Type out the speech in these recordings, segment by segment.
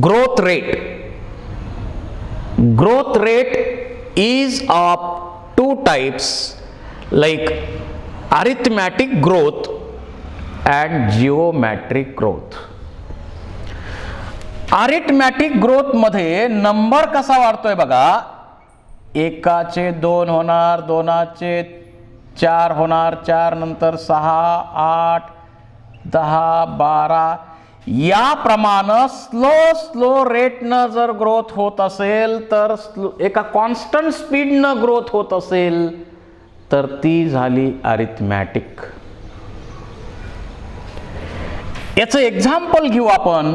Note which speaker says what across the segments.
Speaker 1: growth rate. Growth rate is of two types, like arithmetic growth and geometric growth. Arithmetic growth मध्ये number कसा वाढतोय बघा, एकाचे 2 होणार, दोनाचे 4 होणार, 4 नंतर 6, 8, 10, 12 याप्रमाणे स्लो रेटनं जर ग्रोथ होत असेल तर एका कॉन्स्टंट स्पीडनं ग्रोथ होत असेल तर ती झाली अरिथमॅटिक. याचं एक्झाम्पल घेऊ आपण.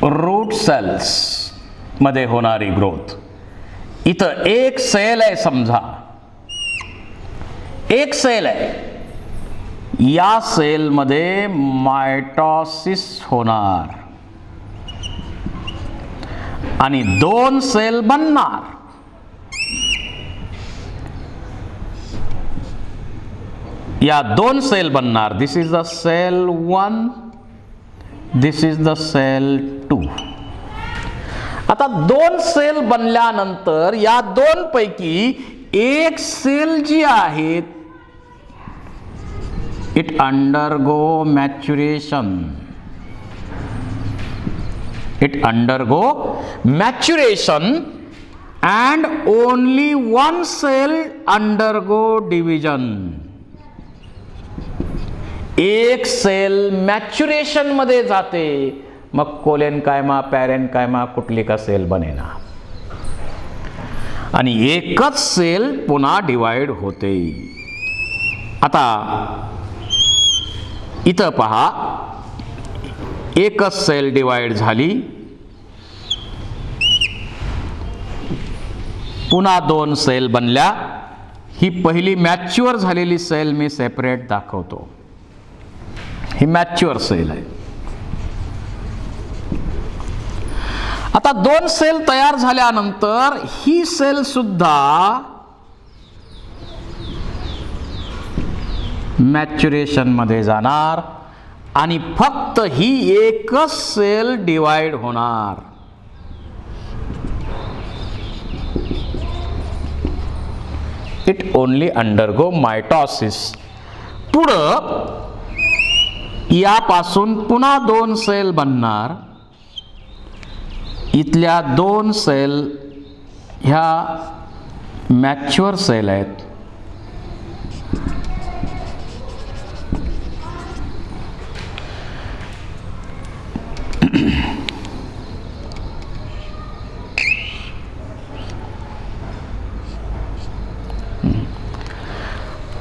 Speaker 1: रूट सेल्स मध्ये होणारी ग्रोथ. इथं एक सेल आहे, समजा एक सेल आहे, या सेल मध्ये मायटोसिस होणार आणि 2 सेल बनणार. या 2 सेल बनणार. This is the cell 1, this is the cell 2. आता 2 सेल बनल्यानंतर या 2 पैकी एक सेल जी आहे it undergo maturation. It undergo maturation and only one cell undergo division. एक सेल मॅच्युरेशन मध्ये जाते, मग कोलेनकायमा, पॅरेनकायमा कुठली का सेल बनेना आणि एकच सेल पुन्हा डिवाइड होते. आता इथं पहा, एकच सेल डिवाइड झाली, पुन्हा 2 सेल बनल्या. ही पहिली मॅच्युअर झालेली सेल मी सेपरेट दाखवतो. ही मॅच्युअर सेल आहे. आता 2 सेल तयार झाल्यानंतर ही सेल सुद्धा मॅच्युरेशन मध्ये जाणार आणि फक्त ही एकच सेल डिवाइड होणार. It only undergo mitosis. पुढं यापासून पुन्हा 2 सेल बनणार. इथल्या 2 सेल ह्या मॅच्युअर सेल आहेत.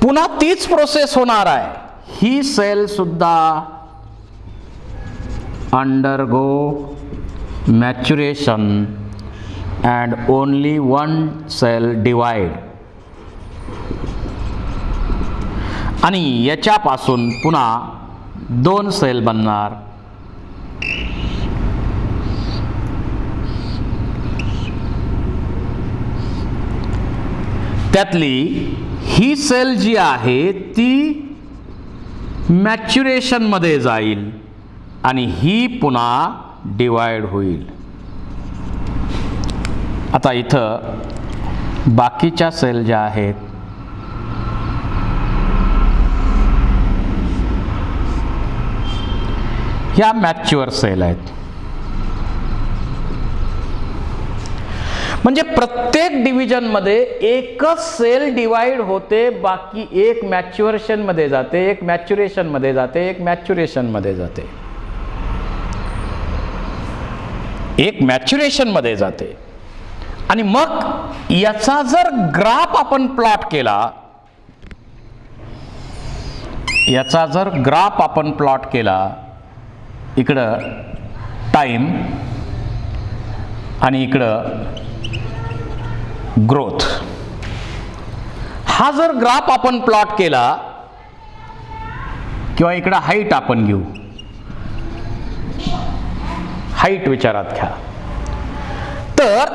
Speaker 1: पुन्हा तीच प्रोसेस होणार आहे. ही सेल सुद्धा undergo maturation and only 1 cell divide आणि याच्यापासून पुन्हा 2 सेल बनणार. त्यातली ही सेल जी आहे ती मॅच्युरेशन मध्ये जाईल आणि ही पुन्हा डिवाइड होईल. आता इथं बाकीच्या सेल ज्या आहेत ह्या मॅच्युअर सेल आहेत. म्हणजे प्रत्येक डिव्हिजन मध्ये एकच सेल डिवाइड होते, बाकी एक मॅच्युरेशन मध्ये जाते, एक मॅच्युरेशन मध्ये जाते, एक मॅच्युरेशन मध्ये जाते, एक मॅच्युरेशन मध्ये जाते. आणि मग याचा जर ग्राफ आपण प्लॉट केला, याचा जर ग्राफ आपण प्लॉट केला, इकडं टाइम आणि इकडं ग्रोथ, हा जर ग्राफ आपण प्लॉट केला किंवा इकडं हाईट आपण घेऊ, हाईट विचारात घ्या, तर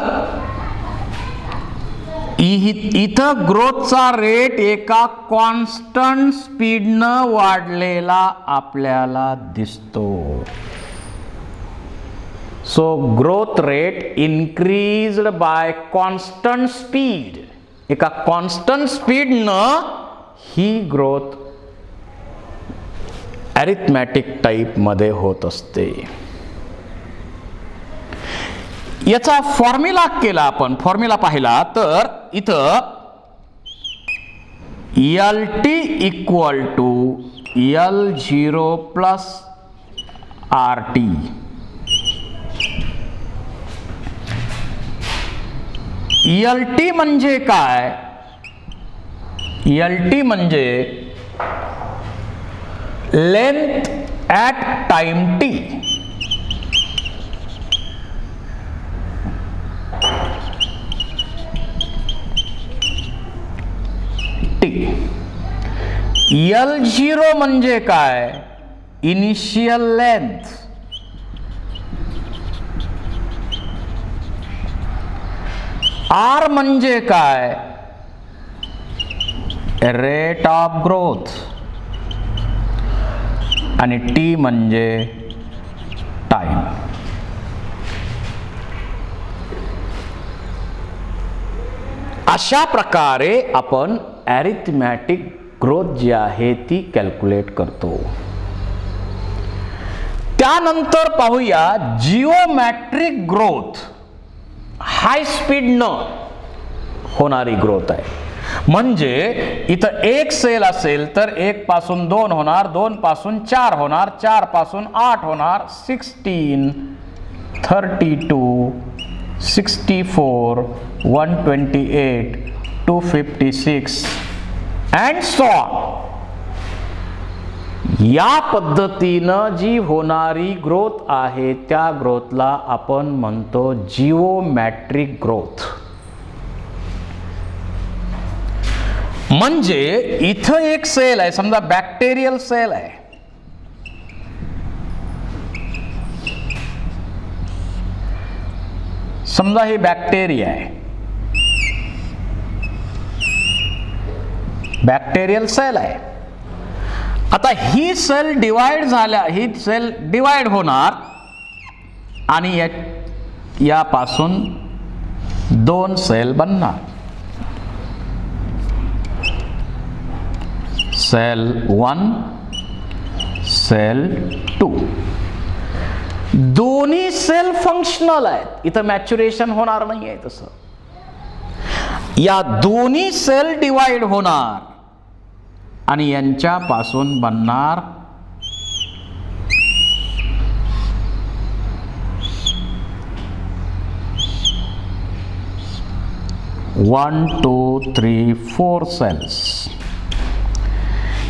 Speaker 1: इथं ग्रोथचा रेट एका कॉन्स्टंट स्पीडनं वाढलेला आपल्याला दिसतो. So growth rate increased by constant speed. एका कॉन्स्टंट स्पीडनं ही ग्रोथ अरिथमॅटिक टाईपमध्ये होत असते. याचा फॉर्म्युला केला आपण, फॉर्म्युला पाहिला तर इथं LT equal to L0 plus RT. LT म्हणजे काय? LT म्हणजे length at time t. L0 म्हणजे काय? Initial length. R म्हणजे काय? Rate of growth. आणि T म्हणजे टाइम. अशा प्रकारे आपण अरिथमॅटिक ग्रोथ जी आहे ती कॅल्क्युलेट करतो. त्यानंतर पाहूया जिओमॅट्रिक ग्रोथ. हाय स्पीडनं होणारी ग्रोथ आहे. म्हणजे इथं एक सेल असेल तर 1 पासून 2 होणार, 2 पासून 4 होणार, 4 पासून 8 होणार, 16, 32, 64, 128, 256 अँड सो ऑन. या पद्धतीनं जी होणारी ग्रोथ आहे त्या ग्रोथला आपण म्हणतो जिओमॅट्रिक ग्रोथ. म्हणजे इथं एक सेल आहे, समजा बॅक्टेरियल सेल आहे. समजा ही बॅक्टेरिया आहे, बॅक्टेरियल सेल आहे. आता ही सेल डिवाइड झाल्या, ही सेल डिवाइड होणार आणि यापासून 2 सेल बनणार. Cell 1, cell 2. दोन्ही सेल फंक्शनल आहेत. इथं मॅच्युरेशन होणार नाही आहे तसं. या दोन्ही सेल डिवाइड होणार आणि यांच्यापासून बनणार वन, 2, 3, 4 सेल्स.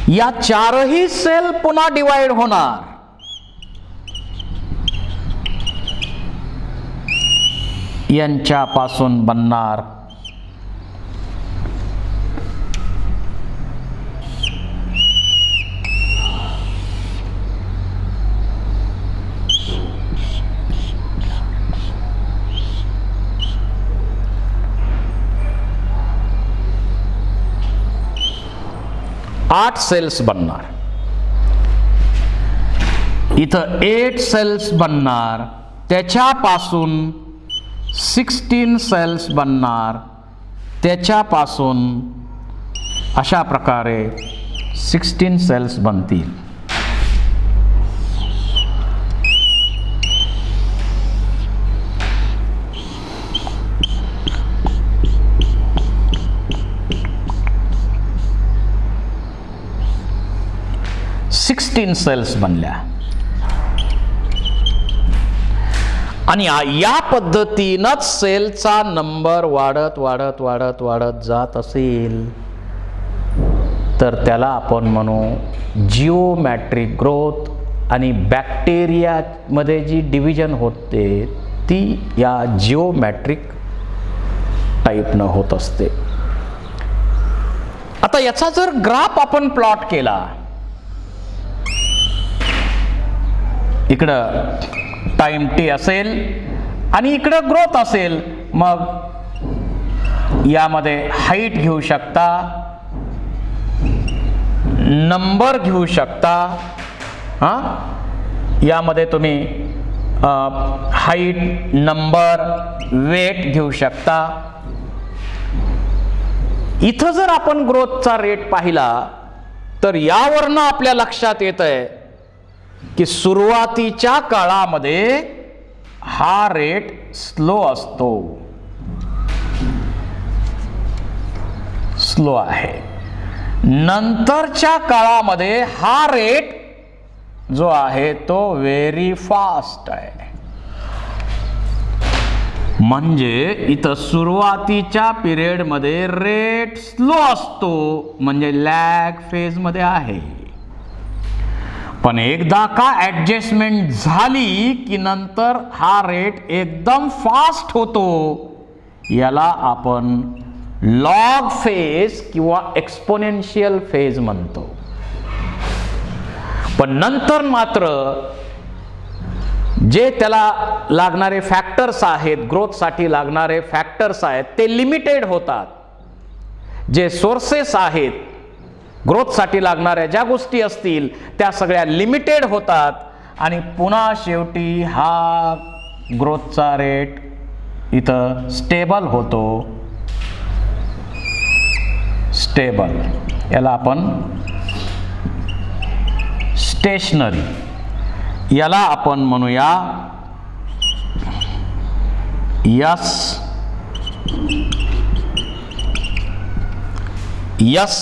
Speaker 1: या 4ही सेल पुन्हा डिवाइड होणार. यांच्यापासून बनणार 8 सेल्स बनणार. इथं 8 सेल्स बनणार, त्याच्यापासून 16 सेल्स बनणार, त्याच्यापासून अशा प्रकारे 16 सेल्स बनतील. सेल्स बनल्या. आणि या पद्धतीनंच सेलचा नंबर वाढत वाढत वाढत वाढत जात असेल तर त्याला आपण म्हणू जिओमॅट्रिक ग्रोथ. आणि बॅक्टेरियामध्ये जी डिव्हिजन होते ती या जिओमॅट्रिक टाईपनं होत असते. आता याचा जर ग्राफ आपण प्लॉट केला, इकडं टाइम टी असेल आणि इकडं ग्रोथ असेल, मग यामध्ये हाईट घेऊ शकता, नंबर घेऊ शकता. यामध्ये तुम्ही हाईट, नंबर, वेट घेऊ शकता. इथं जर आपण ग्रोथचा रेट पाहिला तर यावरनं आपल्या लक्षात येतंय की सुरुवातीच्या काळामध्ये हा रेट स्लो असतो, स्लो आहे. नंतरच्या काळामध्ये हा रेट जो आहे तो व्हेरी फास्ट आहे. म्हणजे इथं सुरुवातीच्या पिरियड मध्ये रेट स्लो असतो, म्हणजे लॅग फेज मध्ये आहे. पण एकदा का ऍडजस्टमेंट झाली की नंतर हा रेट एकदम फास्ट होतो. याला आपण लॉग फेज किंवा एक्सपोनेन्शियल फेज म्हणतो. पण नंतर मात्र जे त्याला लागणारे फॅक्टर्स आहेत, ग्रोथसाठी लागणारे फॅक्टर्स आहेत, ते लिमिटेड होतात. जे सोर्सेस आहेत ग्रोथसाठी लागणाऱ्या ज्या गोष्टी असतील त्या सगळ्या लिमिटेड होतात आणि पुन्हा शेवटी हा ग्रोथचा रेट इथं स्टेबल होतो. स्टेबल, याला आपण स्टेशनरी, याला आपण म्हणूया यस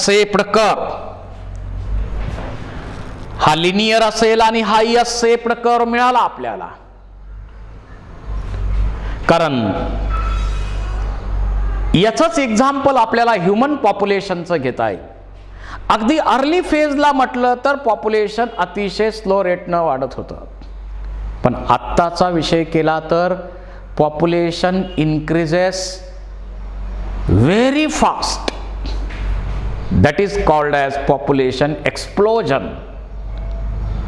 Speaker 1: शेप्ड कर्व. हा लिनियर असेल आणि हा यस शेप्ड कर्व मिळाला आपल्याला, कारण याचंच एक्झाम्पल आपल्याला ह्युमन पॉप्युलेशनचं घेता येईल. अगदी अर्ली फेजला म्हटलं तर पॉप्युलेशन अतिशय स्लो रेटनं वाढत होतं. पण आत्ताचा विषय केला तर population increases very fast. That is called as population explosion.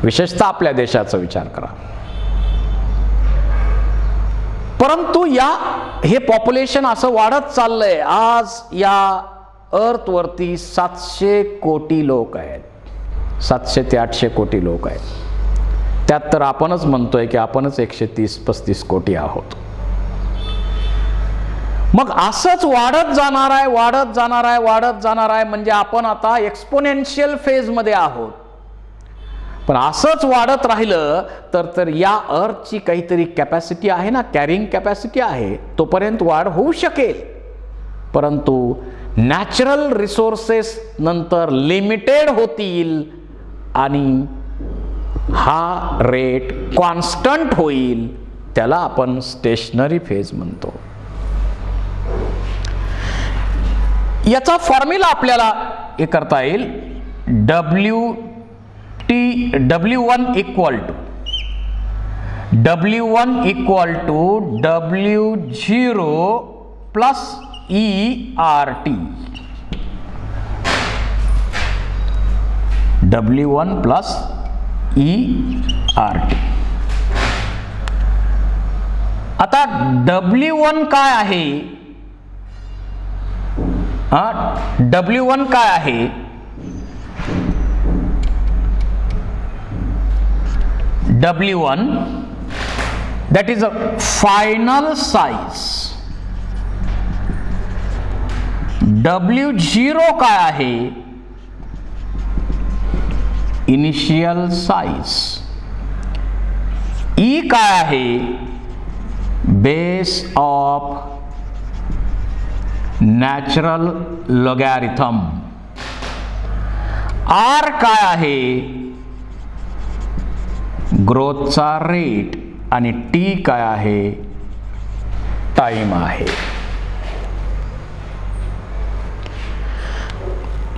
Speaker 1: विशेषतः आपल्या देशाचा विचार करा. परंतु हे पॉप्युलेशन असं वाढत चाललंय. आज या अर्थ वरती 700 कोटी लोक आहेत. 700 ते 800 कोटी लोक आहेत. त्यात तर आपणच म्हणतोय की आपणच 130-35 कोटी आहोत. मग असंच वाढत जाणार आहे, वाढत जाणार आहे, वाढत जाणार आहे. म्हणजे आपण आता एक्सपोनेन्शियल फेज मध्ये आहोत. पण असंच वाढत राहिलं तर या अर्थची काहीतरी कॅपॅसिटी आहे ना, कॅरिंग कॅपॅसिटी आहे, तोपर्यंत वाढ होऊ शकेल. परंतु नॅचरल रिसोर्सेस नंतर लिमिटेड होतील आणि हा रेट कॉन्स्टंट होईल. त्याला आपण स्टेशनरी फेज म्हणतो. याचा फॉर्म्युला आपल्याला हे करता येईल. W1 equal to W0 plus ERT. W1 plus ERT. आता W1 काय आहे? W1 काय आहे? W1 that is a final size. W0 काय आहे? Initial size. E काय आहे? Base of natural logarithm. R काय आहे? ग्रोथचा रेट. आणि T काय आहे? टाइम आहे.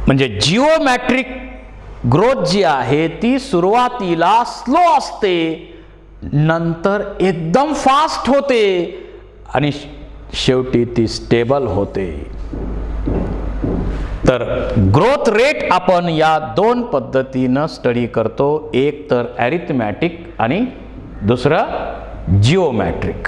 Speaker 1: म्हणजे जिओमॅट्रिक ग्रोथ जी आहे ती सुरुवातीला स्लो असते, नंतर एकदम फास्ट होते आणि शेवटी ती स्टेबल होते. तर ग्रोथ रेट आपण या दोन पद्धतीनं स्टडी करतो. एक तर अरिथमॅटिक आणि दुसरं जिओमॅट्रिक.